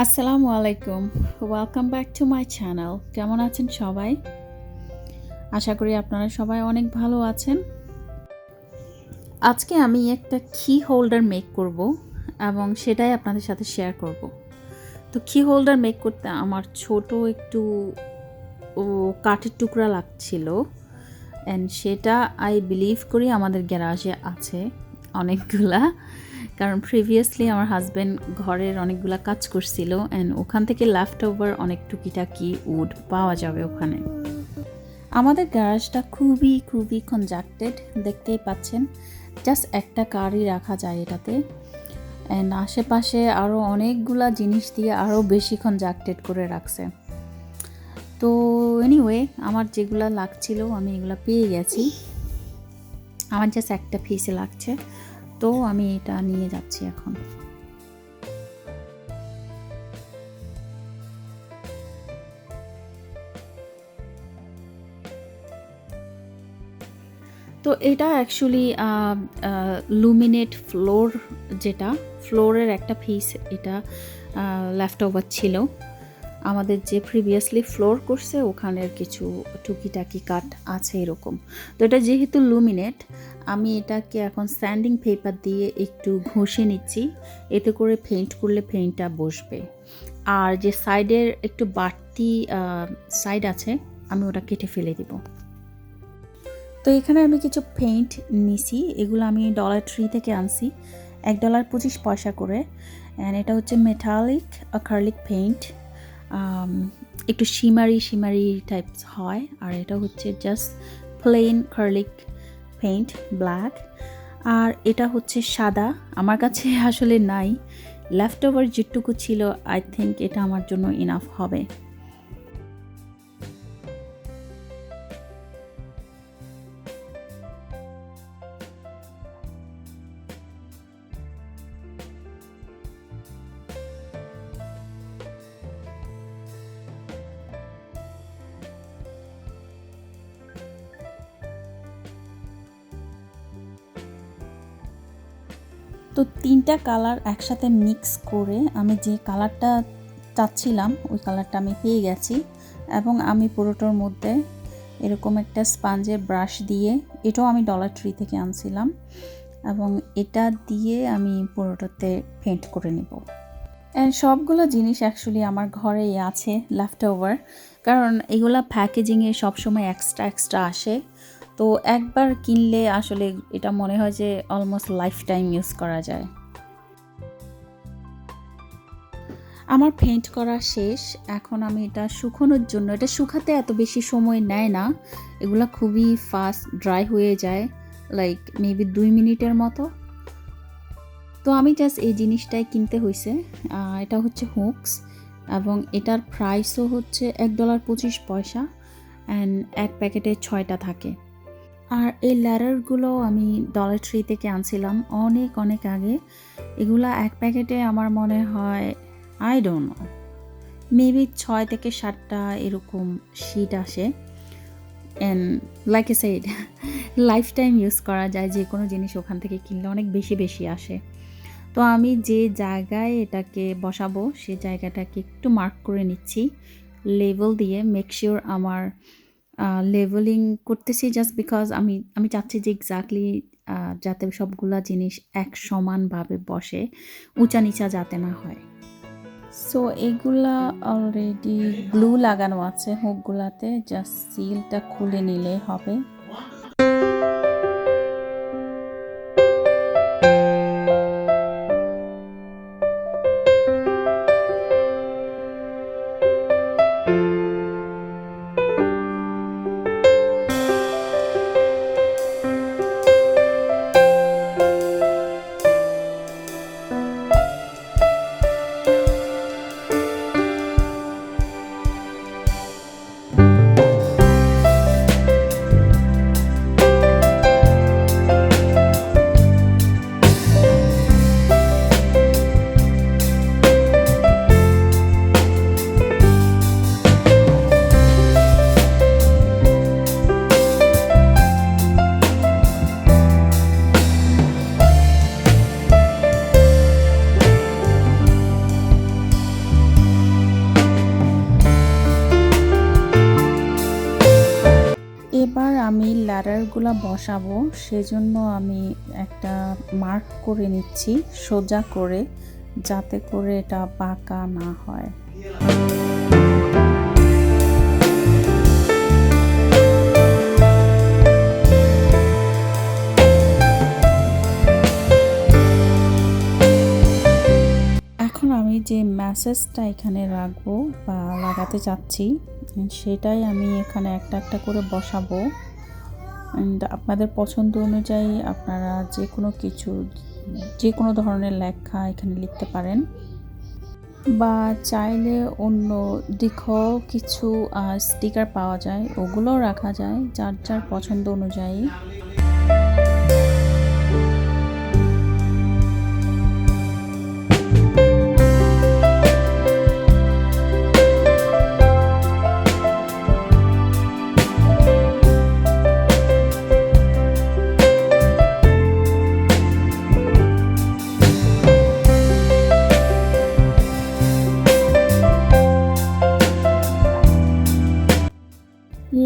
Assalamualaikum. Welcome back to my channel. কেমন আছেন সবাই? আশা করি আপনারা সবাই অনেক ভালো আছেন। আজকে আমি একটা কি হোল্ডার মেক করব এবং সেটাই আপনাদের সাথে শেয়ার করব। তো কি হোল্ডার মেক করতে আমার ছোট একটু কাঠের টুকরা লাগছিল এন্ড সেটা আই বিলিভ করি আমাদের গ্যারাজে আছে অনেকগুলা, কারণ প্রিভিয়াসলি আমার হাজব্যান্ড ঘরের অনেকগুলা কাজ করছিল অ্যান্ড ওখান থেকে লেফট ওভার অনেক টুকিটাকি উড পাওয়া যাবে ওখানে। আমাদের গ্যারাজটা খুবই কনজাক্টেড, দেখতেই পাচ্ছেন। জাস্ট একটা কারই রাখা যায় এটাতে, অ্যান্ড আশেপাশে আরও অনেকগুলা জিনিস দিয়ে আরও বেশি কনজাক্টেড করে রাখছে। তো এনিওয়ে, আমার যেগুলা লাগছিল আমি এগুলা পেয়ে গেছি। আমার জাস্ট একটা পিসে লাগছে, তো আমি এটা নিয়ে যাচ্ছি এখন। তো এটা অ্যাকচুয়ালি লুমিনেট ফ্লোর, যেটা ফ্লোরের একটা পিস, এটা লেফট ওভার ছিল আমাদের যে প্রিভিয়াসলি ফ্লোর করছে ওখানের কিছু টুকিটাকি কাট আছে এরকম। তো এটা যেহেতু লুমিনেট, আমি এটাকে এখন স্যান্ডিং পেপার দিয়ে একটু ঘষে নিচ্ছি, এতে করে পেইন্ট করলে পেইন্টটা বসবে। আর যে সাইডের একটু বাড়তি সাইড আছে আমি ওটা কেটে ফেলে দিব। তো এখানে আমি কিছু পেইন্ট নিছি, এগুলো আমি $3 থেকে আনছি, $1.25 করে। অ্যান্ড এটা হচ্ছে মেটালিক অ্যাক্রিলিক পেইন্ট, একটু শিমারি টাইপস হয়। আর এটা হচ্ছে just plain acrylic paint, black. আর এটা হচ্ছে সাদা, আমার কাছে আসলে নাই, লেফট ওভার যেটুকু ছিল আই থিঙ্ক এটা আমার জন্য ইনাফ হবে। তো 3টা কালার একসাথে মিক্স করে আমি যে কালারটা চাচ্ছিলাম ওই কালারটা আমি পেয়ে গেছি। এবং আমি পুরোটার মধ্যে এরকম একটা স্পঞ্জের ব্রাশ দিয়ে, এটাও আমি $3 থেকে আনছিলাম, এবং এটা দিয়ে আমি পুরোটাতে পেইন্ট করে নেব। অ্যান্ড সবগুলো জিনিস অ্যাকচুয়ালি আমার ঘরেই আছে লেফট ওভার, কারণ এগুলা প্যাকেজিংয়ে সবসময় এক্সট্রা আসে। তো একবার কিনলে আসলে এটা মনে হয় যে অলমোস্ট লাইফ টাইম ইউজ করা যায়। আমার পেইন্ট করা শেষ, এখন আমি এটা শুকানোর জন্য, এটা শুকাতে এত বেশি সময় নেয় না, এগুলা খুবই ফাস্ট ড্রাই হয়ে যায়, লাইক মেবি 2 মিনিটের মতো। তো আমি জাস্ট এই জিনিসটাই কিনতে হয়েছে, এটা হচ্ছে হুকস, এবং এটার প্রাইসও হচ্ছে $1.25, অ্যান্ড এক প্যাকেটে 6টা থাকে। আর এই ল্যাডারগুলো আমি $3 থেকে আনছিলাম অনেক আগে। এগুলা এক প্যাকেটে আমার মনে হয় আই ডোন্ট নো, মেবি 6 থেকে 7টা এরকম শিট আসে। And like a said, lifetime use করা যায়, যে কোনো জিনিস ওখান থেকে কিনলে অনেক বেশি আসে। তো আমি যে জায়গায় এটাকে বসাবো সেই জায়গাটাকে একটু মার্ক করে নিচ্ছি লেবেল দিয়ে, মেক শিওর আমার লেভেলিং করতেছি, জাস্ট বিকজ আমি চাচ্ছি যে এক্স্যাক্টলি যাতে সবগুলা জিনিস এক সমানভাবে বসে, উঁচা নিচা যাতে না হয়। সো এগুলা অলরেডি গ্লু লাগানো আছে হুকগুলাতে, জাস্ট সিলটা খুলে নিলে হবে। ল্যাডারগুলো বসাবো সেজন্য আমি একটা মার্ক করে নিচ্ছি সোজা করে, যাতে করে এটা বাঁকা না হয়। এখন আমি যে মেসেজটা এখানে রাখবো বা লাগাতে চাচ্ছি সেটাই আমি এখানে একটা একটা করে বসাবো। অ্যান্ড আপনাদের পছন্দ অনুযায়ী আপনারা যে কোনো ধরনের লেখা এখানে লিখতে পারেন, বা চাইলে অন্য ডেকর কিছু স্টিকার পাওয়া যায়, ওগুলোও রাখা যায় যার যার পছন্দ অনুযায়ী।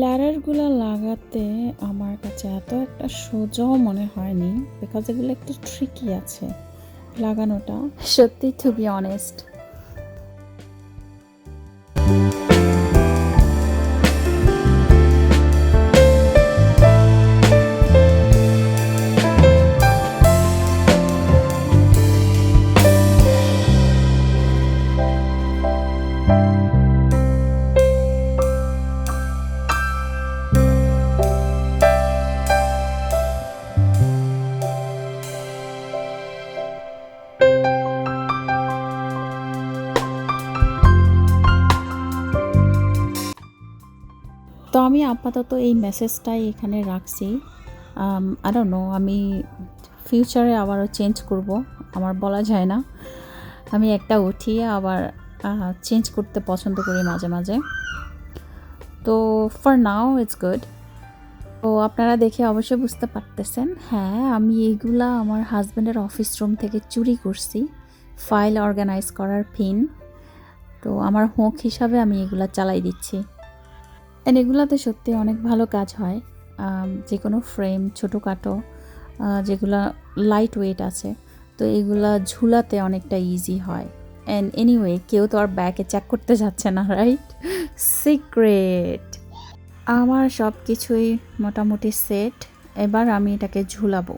ল্যাডারগুলো লাগাতে আমার কাছে এত একটা সোজাও মনে হয়নি, বিকজ এগুলো একটু ট্রিকি আছে লাগানোটা, সত্যি টু বি অনেস্ট। তো আমি আপাতত এই মেসেজটাই এখানে রাখছি। আই ডোন্ট নো, আমি ফিউচারে আবারও চেঞ্জ করব, আমার বলা যায় না। আমি একটা উঠিয়ে আবার চেঞ্জ করতে পছন্দ করি মাঝে মাঝে। তো ফর নাও ইটস গুড। তো আপনারা দেখে অবশ্যই বুঝতে পারতেছেন, হ্যাঁ আমি এইগুলা আমার হাজব্যান্ডের অফিস রুম থেকে চুরি করছি, ফাইল অর্গানাইজ করার পিন। তো আমার হোক হিসাবে আমি এগুলা চালাই দিচ্ছি। অ্যান্ড এগুলাতে সত্যি অনেক ভালো কাজ হয়। যে কোনো ফ্রেম ছোটোখাটো যেগুলা লাইট ওয়েট আছে, তো এগুলা ঝুলাতে অনেকটা ইজি হয়। অ্যান্ড এনিওয়ে কেউ তো আর ব্যাগে চেক করতে যাচ্ছে না, রাইট? সিক্রেট। আমার সব কিছুই মোটামুটি সেট। এবার আমি এটাকে ঝুলাবো।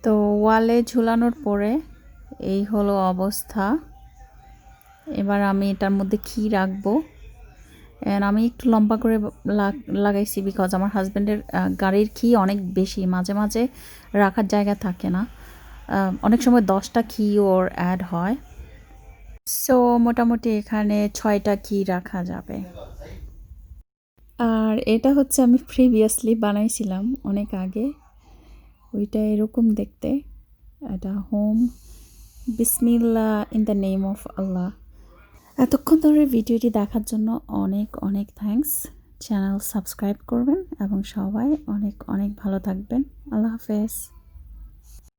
তো ওয়ালে ঝুলানোর পরে এই হলো অবস্থা। এবার আমি এটার মধ্যে কি রাখবো, অ্যান্ড আমি একটু লম্বা করে লাগাইছি বিকজ আমার হাজব্যান্ডের গাড়ির কি অনেক বেশি, মাঝে মাঝে রাখার জায়গা থাকে না, অনেক সময় 10টা কি ওর অ্যাড হয়। সো মোটামুটি এখানে 6টা কি রাখা যাবে। আর এটা হচ্ছে আমি প্রিভিয়াসলি বানাইছিলাম অনেক আগে, ওইটা এরকম দেখতে। এটা হোম বিসমিল্লাহ ইন দ্য নেম অফ আল্লাহ। এতক্ষণ ধরে ভিডিওটি দেখার জন্য অনেক অনেক থ্যাঙ্কস। চ্যানেল সাবস্ক্রাইব করবেন এবং সবাই অনেক অনেক ভালো থাকবেন। আল্লাহ হাফেজ।